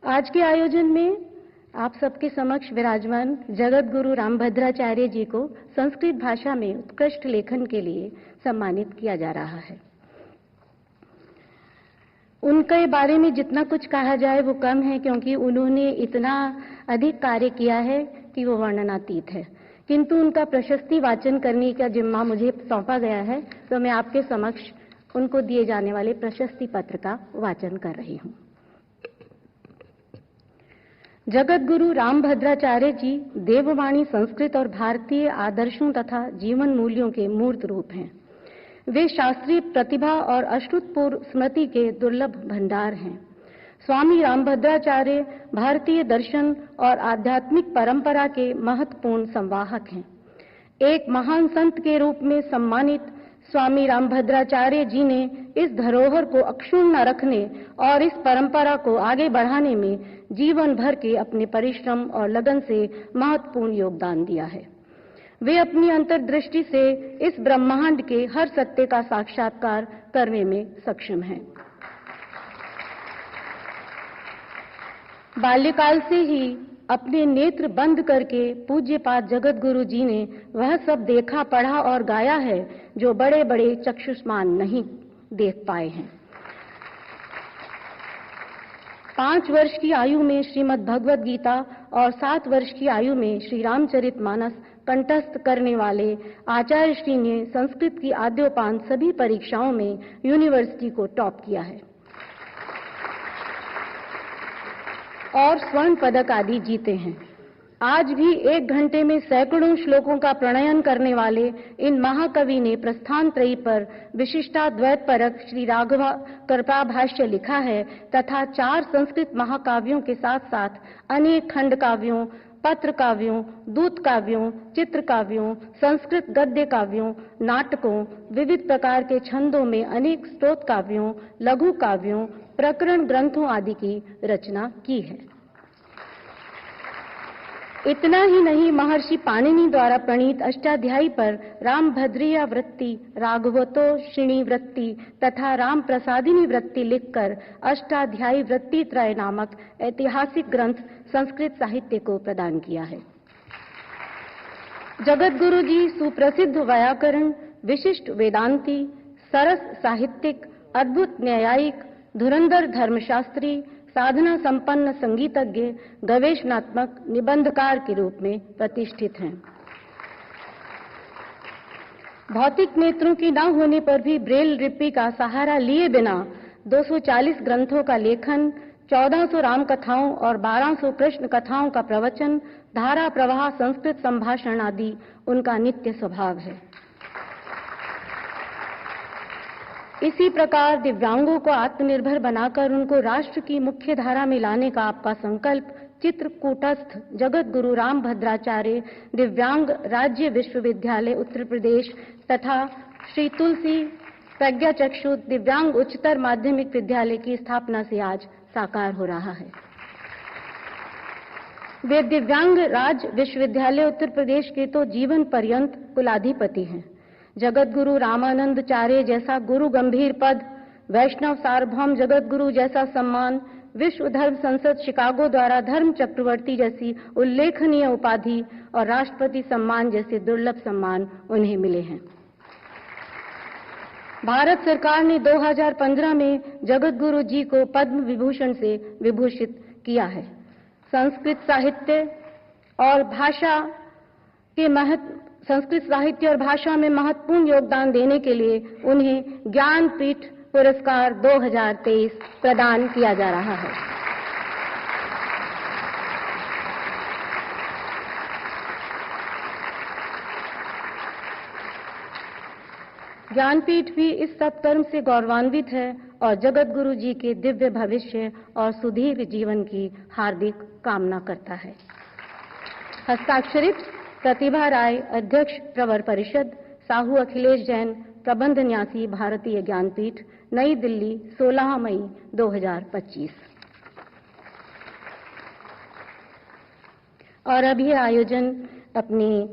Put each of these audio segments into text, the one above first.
आज के आयोजन में आप सबके समक्ष विराजमान जगत गुरु रामभद्राचार्य जी को संस्कृत भाषा में उत्कृष्ट लेखन के लिए सम्मानित किया जा रहा है। उनके बारे में जितना कुछ कहा जाए वो कम है, क्योंकि उन्होंने इतना अधिक कार्य किया है कि वो वर्णनातीत है। किंतु उनका प्रशस्ति वाचन करने का जिम्मा मुझे सौंपा गया है, तो मैं आपके समक्ष उनको दिए जाने वाले प्रशस्ति पत्र का वाचन कर रही हूं। जगत गुरु रामभद्राचार्य जी देववाणी संस्कृत और भारतीय आदर्शों तथा जीवन मूल्यों के मूर्त रूप हैं। वे शास्त्रीय प्रतिभा और अश्रुतपूर्व स्मृति के दुर्लभ भंडार हैं। स्वामी रामभद्राचार्य भारतीय दर्शन और आध्यात्मिक परंपरा के महत्वपूर्ण संवाहक हैं। एक महान संत के रूप में सम्मानित स्वामी रामभद्राचार्य जी ने इस धरोहर को अक्षुण्ण रखने और इस परंपरा को आगे बढ़ाने में जीवन भर के अपने परिश्रम और लगन से महत्वपूर्ण योगदान दिया है। वे अपनी अंतर्दृष्टि से इस ब्रह्मांड के हर सत्य का साक्षात्कार करने में सक्षम हैं। बाल्यकाल से ही अपने नेत्र बंद करके पूज्यपाद जगत गुरु जी ने वह सब देखा, पढ़ा और गाया है जो बड़े बड़े चक्षुष्मान नहीं देख पाए हैं। 5 वर्ष की आयु में श्रीमद् भगवद गीता और 7 वर्ष की आयु में श्री रामचरितमानस कंठस्थ करने वाले आचार्य श्री ने संस्कृत की आद्योपांत सभी परीक्षाओं में यूनिवर्सिटी को टॉप किया है और स्वर्ण पदक आदि जीते हैं। आज भी 1 घंटे में सैकड़ों श्लोकों का प्रणयन करने वाले इन महाकवि ने प्रस्थान त्रयी पर विशिष्टाद्वैत परक श्री राघव कृपा भाष्य लिखा है तथा 4 संस्कृत महाकाव्यों के साथ साथ अनेक खंड काव्यों, पत्र काव्यों, दूत काव्यों, चित्र काव्यों, संस्कृत गद्य काव्यों, नाटकों, विविध प्रकार के छंदों में अनेक स्तोत्र काव्यों, लघु काव्यों, प्रकरण ग्रंथों आदि की रचना की है। इतना ही नहीं, महर्षि पाणिनि द्वारा प्रणीत अष्टाध्यायी पर रामभद्रीय वृत्ति, राघवतोषिणी वृत्ति तथा राम प्रसादिनी वृत्ति लिखकर अष्टाध्यायी वृत्ति त्रय नामक ऐतिहासिक ग्रंथ संस्कृत साहित्य को प्रदान किया है। जगत गुरु जी सुप्रसिद्ध व्याकरण, विशिष्ट वेदांती, सरस साहित्यिक, अद्भुत न्यायिक, धुरंधर धर्मशास्त्री, साधना संपन्न संगीतज्ञ, गवेषणात्मक निबंधकार के रूप में प्रतिष्ठित हैं। भौतिक नेत्रों की न होने पर भी ब्रेल लिपि का सहारा लिए बिना 240 ग्रंथों का लेखन, 1400 राम कथाओं और 1200 कृष्ण कथाओं का प्रवचन, धारा प्रवाह संस्कृत संभाषण आदि उनका नित्य स्वभाव है। इसी प्रकार दिव्यांगों को आत्मनिर्भर बनाकर उनको राष्ट्र की मुख्य धारा में लाने का आपका संकल्प चित्रकूटस्थ जगत गुरु रामभद्राचार्य दिव्यांग राज्य विश्वविद्यालय उत्तर प्रदेश तथा श्री तुलसी प्रज्ञा चक्षु दिव्यांग उच्चतर माध्यमिक विद्यालय की स्थापना से आज साकार हो रहा है। वे दिव्यांग राज्य विश्वविद्यालय उत्तर प्रदेश के तो जीवन पर्यंत कुलाधिपति हैं। जगत गुरु रामानंदाचार्य जैसा गुरु गंभीर पद, वैष्णव सार्वभौम जगत गुरु जैसा सम्मान, विश्व धर्म संसद शिकागो द्वारा धर्म चक्रवर्ती जैसी उल्लेखनीय उपाधि और राष्ट्रपति सम्मान जैसे दुर्लभ सम्मान उन्हें मिले हैं। भारत सरकार ने 2015 में जगत गुरु जी को पद्म विभूषण से विभूषित किया है। संस्कृत साहित्य और भाषा में महत्वपूर्ण योगदान देने के लिए उन्हें ज्ञानपीठ पुरस्कार 2023 प्रदान किया जा रहा है। ज्ञानपीठ भी इस सत्कर्म से गौरवान्वित है और जगत गुरु जी के दिव्य भविष्य और सुदीर्घ जीवन की हार्दिक कामना करता है। हस्ताक्षरित प्रतिभा राय, अध्यक्ष प्रवर परिषद, साहू अखिलेश जैन, प्रबंध न्यासी, भारतीय ज्ञानपीठ, नई दिल्ली, 16 मई 2025। और अब ये आयोजन अपने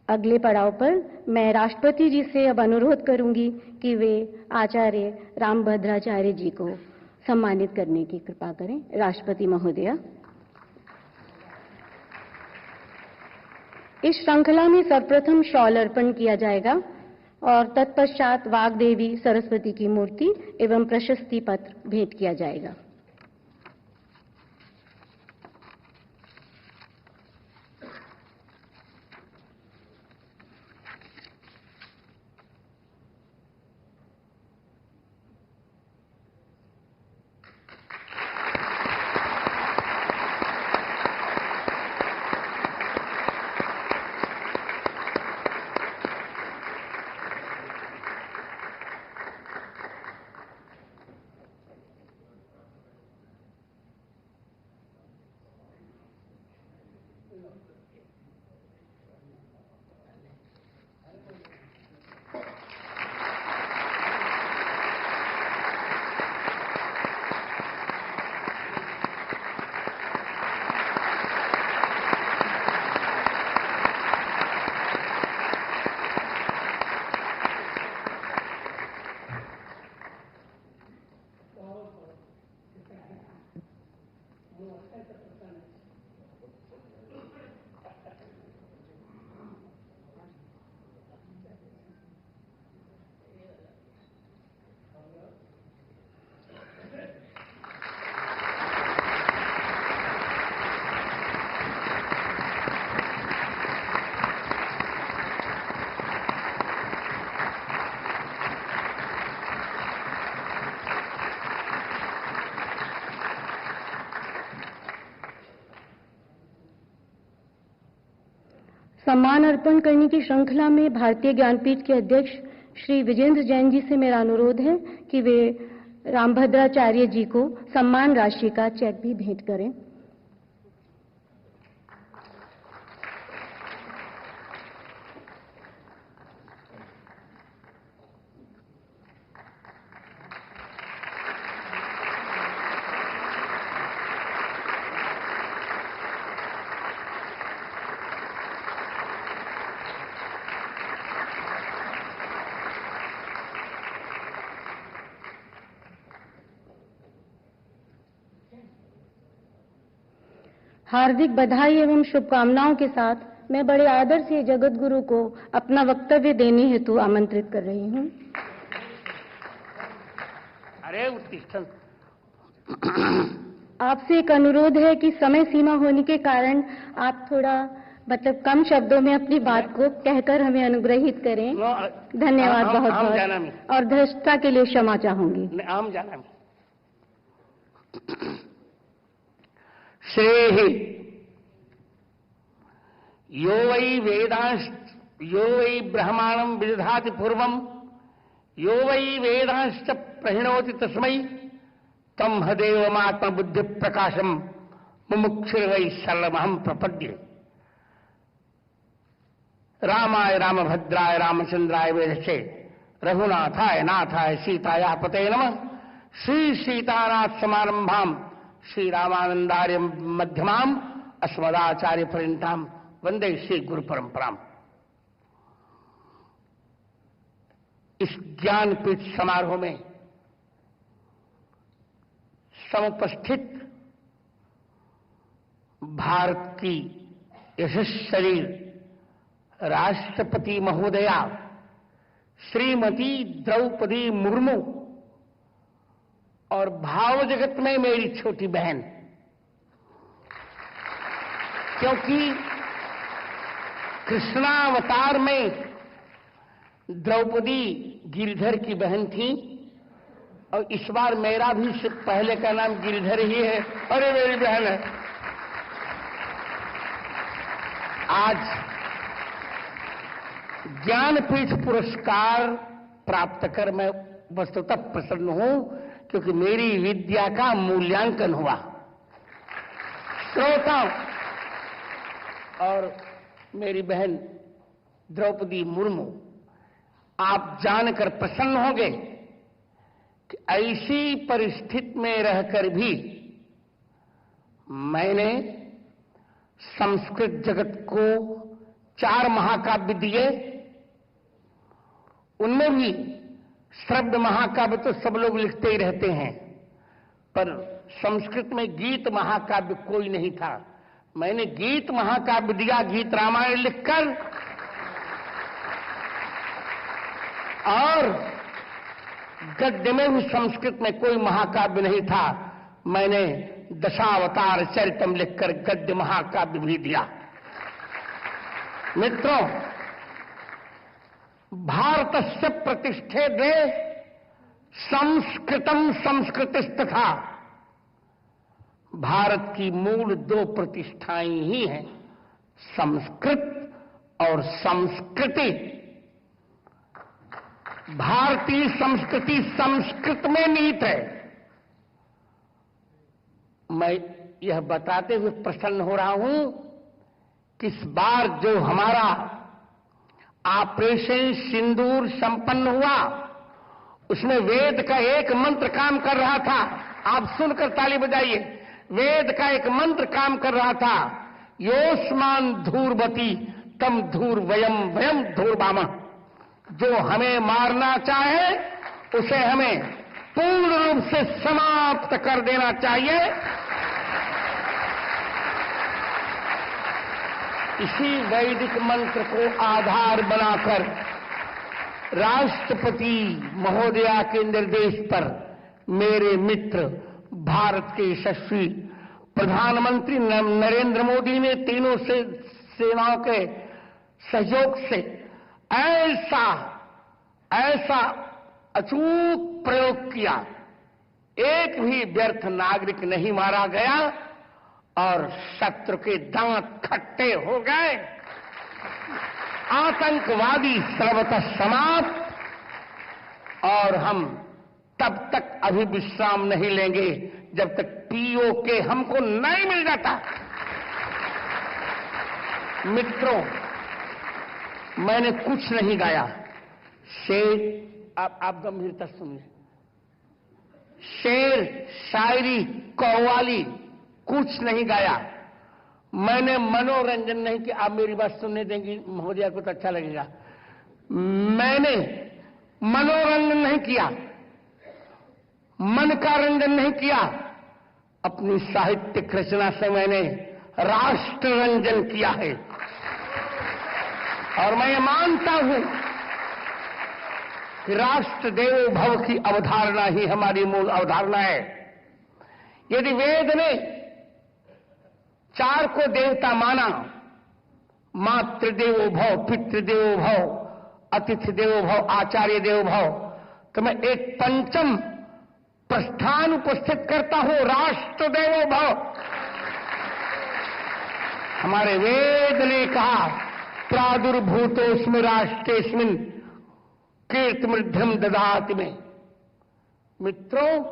अगले पड़ाव पर मैं राष्ट्रपति जी से अब अनुरोध करूंगी कि वे आचार्य रामभद्राचार्य जी को सम्मानित करने की कृपा करें। राष्ट्रपति महोदया, इस श्रृंखला में सर्वप्रथम शॉल अर्पण किया जाएगा और तत्पश्चात वाग्देवी सरस्वती की मूर्ति एवं प्रशस्ति पत्र भेंट किया जाएगा। सम्मान अर्पण करने की श्रृंखला में भारतीय ज्ञानपीठ के अध्यक्ष श्री विजेंद्र जैन जी से मेरा अनुरोध है कि वे रामभद्राचार्य जी को सम्मान राशि का चेक भी भेंट करें। हार्दिक बधाई एवं शुभकामनाओं के साथ मैं बड़े आदर से जगत गुरु को अपना वक्तव्य देने हेतु आमंत्रित कर रही हूं। अरे उत्तिष्ठन। आपसे एक अनुरोध है कि समय सीमा होने के कारण आप थोड़ा कम शब्दों में अपनी बात को कहकर हमें अनुग्रहित करें। धन्यवाद बहुत बहुत और धृष्टता के लिए क्षमा चाहूंगी। आम जाना में श्रेहि यो वै वेदांश्च यो वै ब्रह्माणं विदधाति पूर्वं यो वै वेदांश्च प्रहिणोति तस्मै तं हदेवमात्मबुद्धि प्रकाशं मुमुक्षुर्वै सर्वमहं प्रपद्ये। रामाय रामभद्राय रामचंद्राय वेधसे रघुनाथाय नाथाय सीताया पते नमः। श्री सीतानाथ समारंभाम श्री रामानंदार्य मध्यमाम अस्मदाचार्य पर्यंताम वंदे श्री गुरु परंपराम। इस ज्ञानपीठ समारोह में समुपस्थित भारत की यशस्वी राष्ट्रपति महोदया श्रीमती द्रौपदी मुर्मू और भाव जगत में मेरी छोटी बहन, क्योंकि कृष्णावतार में द्रौपदी गिरिधर की बहन थी और इस बार मेरा भी पहले का नाम गिरिधर ही है। अरे मेरी बहन है। आज ज्ञानपीठ पुरस्कार प्राप्त कर मैं वस्तुतः प्रसन्न हूं, क्योंकि मेरी विद्या का मूल्यांकन हुआ। श्रोताओं और मेरी बहन द्रौपदी मुर्मू, आप जानकर प्रसन्न होंगे कि ऐसी परिस्थिति में रहकर भी मैंने संस्कृत जगत को 4 महाकाव्य दिए। उनमें भी श्रव्य महाकाव्य तो सब लोग लिखते ही रहते हैं, पर संस्कृत में गीत महाकाव्य कोई नहीं था। मैंने गीत महाकाव्य दिया, गीत रामायण लिखकर, और गद्य में भी संस्कृत में कोई महाकाव्य नहीं था। मैंने दशावतार चरितम लिखकर गद्य महाकाव्य भी दिया। मित्रों, भारतस्य प्रतिष्ठे दे संस्कृतम संस्कृतिस्तथा। भारत की मूल दो प्रतिष्ठाएं ही हैं, संस्कृत और संस्कृति। भारतीय संस्कृति संस्कृत में निहित है। मैं यह बताते हुए प्रसन्न हो रहा हूं कि इस बार जो हमारा ऑपरेशन सिंदूर संपन्न हुआ, उसमें वेद का एक मंत्र काम कर रहा था। आप सुनकर ताली बजाइए। वेद का एक मंत्र काम कर रहा था, योस्मान धूर्वती तम धूर वयम वयम धूर्वामः। जो हमें मारना चाहे उसे हमें पूर्ण रूप से समाप्त कर देना चाहिए। इसी वैदिक मंत्र को आधार बनाकर राष्ट्रपति महोदया के निर्देश पर मेरे मित्र भारत के यशस्वी प्रधानमंत्री नरेंद्र मोदी ने तीनों से सेनाओं के सहयोग से ऐसा अचूक प्रयोग किया, एक भी व्यर्थ नागरिक नहीं मारा गया और शत्रु के दांत खट्टे हो गए। आतंकवादी सर्वतः समाप्त। और हम तब तक अभी विश्राम नहीं लेंगे जब तक पीओके हमको नहीं मिल जाता। मित्रों, मैंने कुछ नहीं गाया। शेर, आप गंभीरता सुनिए। शेर, शायरी, कव्वाली कुछ नहीं गाया। मैंने मनोरंजन नहीं किया। आप मेरी बात सुनने देंगी महोदया को तो अच्छा लगेगा। मैंने मनोरंजन नहीं किया, मन का रंजन नहीं किया। अपनी साहित्यिक रचना से मैंने राष्ट्र रंजन किया है। और मैं ये मानता हूं कि राष्ट्र देवो भव की अवधारणा ही हमारी मूल अवधारणा है। यदि वेद ने चार को देवता माना, मातृदेवो भव, पितृदेवो भव, अतिथि देवो भव, आचार्य देवो भव, तो मैं एक पंचम प्रस्थान उपस्थित करता हूं, राष्ट्र देवो भव। हमारे वेद ने कहा, प्रादुर्भूतोस्मि राष्ट्रेस्मिन् कीर्तिमृद्धिम ददाति में। मित्रों,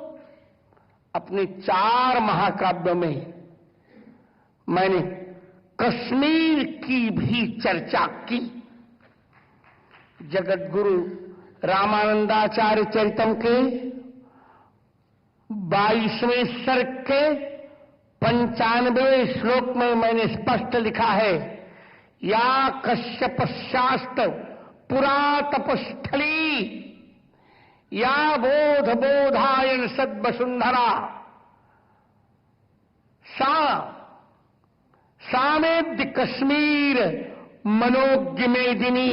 अपने 4 महाकाव्यों में मैंने कश्मीर की भी चर्चा की। जगत गुरु रामानंदाचार्य चरितम के 22वें सर्ग के 95वें श्लोक में मैंने स्पष्ट लिखा है, या कश्यप शास्त्र पुरा तपस्थली, या बोध बोधायन सद्वसुंधरा, सामेद्य कश्मीर मनोज्ञ मेदिनी,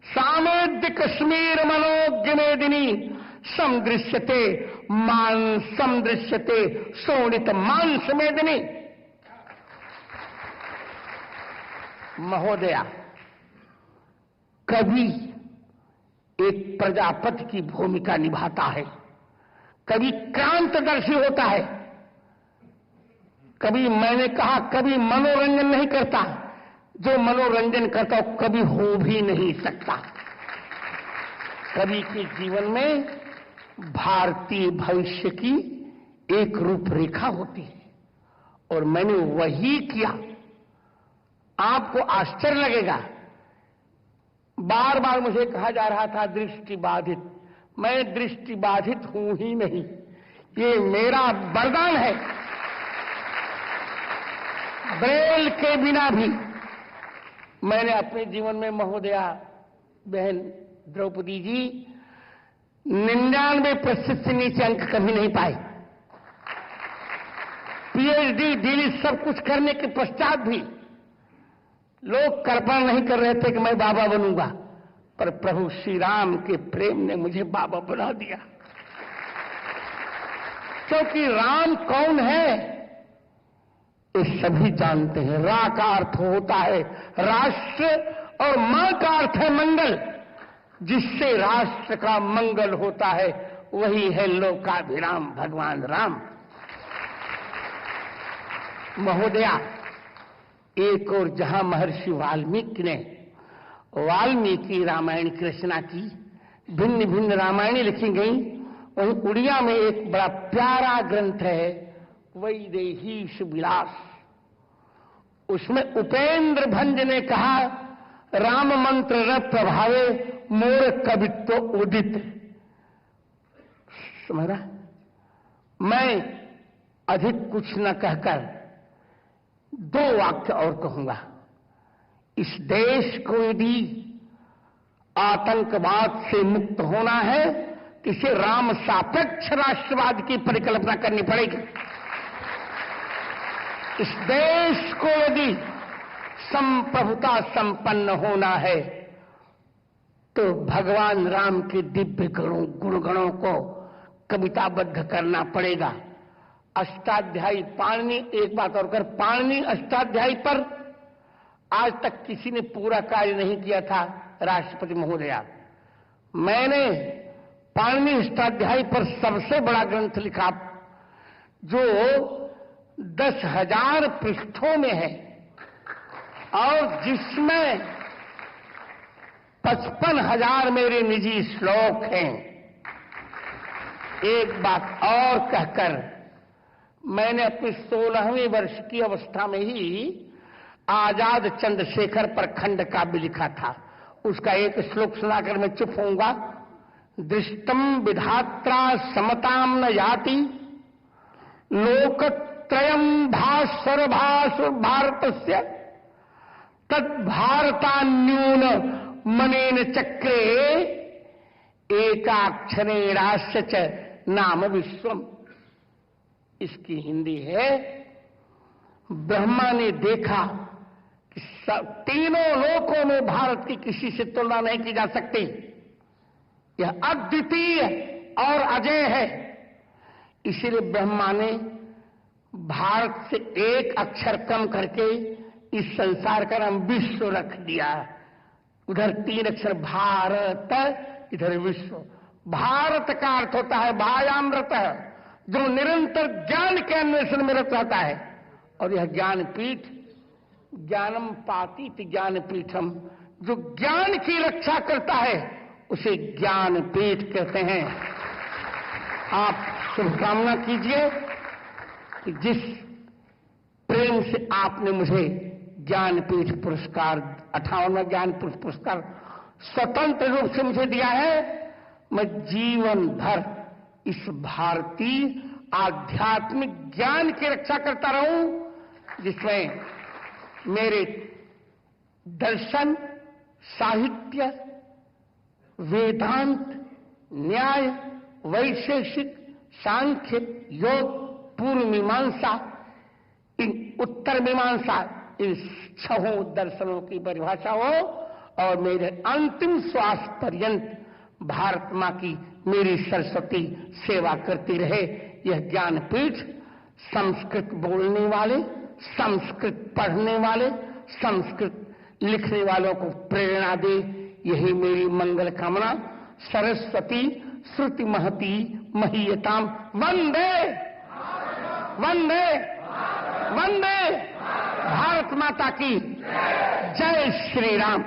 सामेद्य कश्मीर मनोज्ञ मेदिनी, समदृश्यते शोणित मांस मेदिनी। महोदया, कभी एक प्रजापति की भूमिका निभाता है, कभी क्रांतदर्शी होता है, कभी मैंने कहा कभी मनोरंजन नहीं करता। जो मनोरंजन करता हो कभी हो भी नहीं सकता। कवि के जीवन में भारतीय भविष्य की एक रूपरेखा होती है और मैंने वही किया। आपको आश्चर्य लगेगा, बार बार मुझे कहा जा रहा था दृष्टिबाधित। मैं दृष्टिबाधित हूं ही नहीं, ये मेरा वरदान है। ब्रेल के बिना भी मैंने अपने जीवन में महोदया बहन द्रौपदी जी 99% से नीचे अंक कभी नहीं पाए। पीएचडी डीलिट सब कुछ करने के पश्चात भी लोग कल्पना नहीं कर रहे थे कि मैं बाबा बनूंगा, पर प्रभु श्री राम के प्रेम ने मुझे बाबा बना दिया। क्योंकि राम कौन है ये सभी जानते हैं। रा का अर्थ होता है राष्ट्र और मां का अर्थ है मंगल। जिससे राष्ट्र का मंगल होता है वही है लोकाभिराम भगवान राम। महोदया, एक और जहां महर्षि वाल्मीकि ने वाल्मीकि रामायण की रचना की, भिन्न भिन्न रामायणें लिखी गई, वहीं उड़िया में एक बड़ा प्यारा ग्रंथ है वैदेहीश विलास। उसमें उपेंद्र भंज ने कहा, राम मंत्र न प्रभावे मोर कवित्व उदित। समझ रहा? मैं अधिक कुछ न कहकर दो वाक्य और कहूंगा। इस देश को यदि आतंकवाद से मुक्त होना है तो इसे राम सापेक्ष राष्ट्रवाद की परिकल्पना करनी पड़ेगी। इस देश को यदि संप्रभुता संपन्न होना है तो भगवान राम के दिव्य गुणगणों को कविताबद्ध करना पड़ेगा। अष्टाध्यायी पाणिनि, एक बात और कर, पाणिनि अष्टाध्यायी पर आज तक किसी ने पूरा कार्य नहीं किया था। राष्ट्रपति महोदया, मैंने पाणिनि अष्टाध्यायी पर सबसे बड़ा ग्रंथ लिखा जो 10,000 पृष्ठों में है और जिसमें 55,000 मेरे निजी श्लोक हैं। एक बात और कहकर, मैंने अपने 16वें वर्ष की अवस्था में ही आजाद चंद्रशेखर पर खंड काव्य लिखा था। उसका एक श्लोक सुनाकर मैं चुप होऊंगा। दृष्टम विधात्रा समताम न याति लोकत्रयम भास्वर भासुर भारतस्य तद्भारतान्यून मनेन चक्रे एकाक्षरेणास्य च नाम विश्वम। इसकी हिंदी है, ब्रह्मा ने देखा कि तीनों लोकों में भारत की किसी से तुलना नहीं की जा सकती। यह अद्वितीय और अजय है। इसीलिए ब्रह्मा ने भारत से एक अक्षर कम करके इस संसार का नाम विश्व रख दिया। उधर 3 अक्षर भारत, इधर विश्व। भारत का अर्थ होता है भायामृत, जो निरंतर ज्ञान के अन्वेषण में रत रहता है। और यह ज्ञानपीठ, ज्ञानम पातीत ज्ञानपीठम, जो ज्ञान की रक्षा करता है उसे ज्ञानपीठ कहते हैं। आप शुभकामना कीजिए कि जिस प्रेम से आपने मुझे ज्ञानपीठ पुरस्कार, 58वां ज्ञानपीठ पुरस्कार स्वतंत्र रूप से मुझे दिया है, मैं जीवन भर इस भारतीय आध्यात्मिक ज्ञान की रक्षा करता रहूं, जिसमें मेरे दर्शन, साहित्य, वेदांत, न्याय, वैशेषिक, सांख्य, योग, पूर्व मीमांसा, इन उत्तर मीमांसा, इन 6 दर्शनों की परिभाषा हो और मेरे अंतिम श्वास पर्यंत भारत मां की मेरी सरस्वती सेवा करती रहे। यह ज्ञानपीठ संस्कृत बोलने वाले, संस्कृत पढ़ने वाले, संस्कृत लिखने वालों को प्रेरणा दे, यही मेरी मंगल कामना। सरस्वती श्रुति महती महीयताम। वंदे वंदे वंदे भारत माता की जय श्री राम।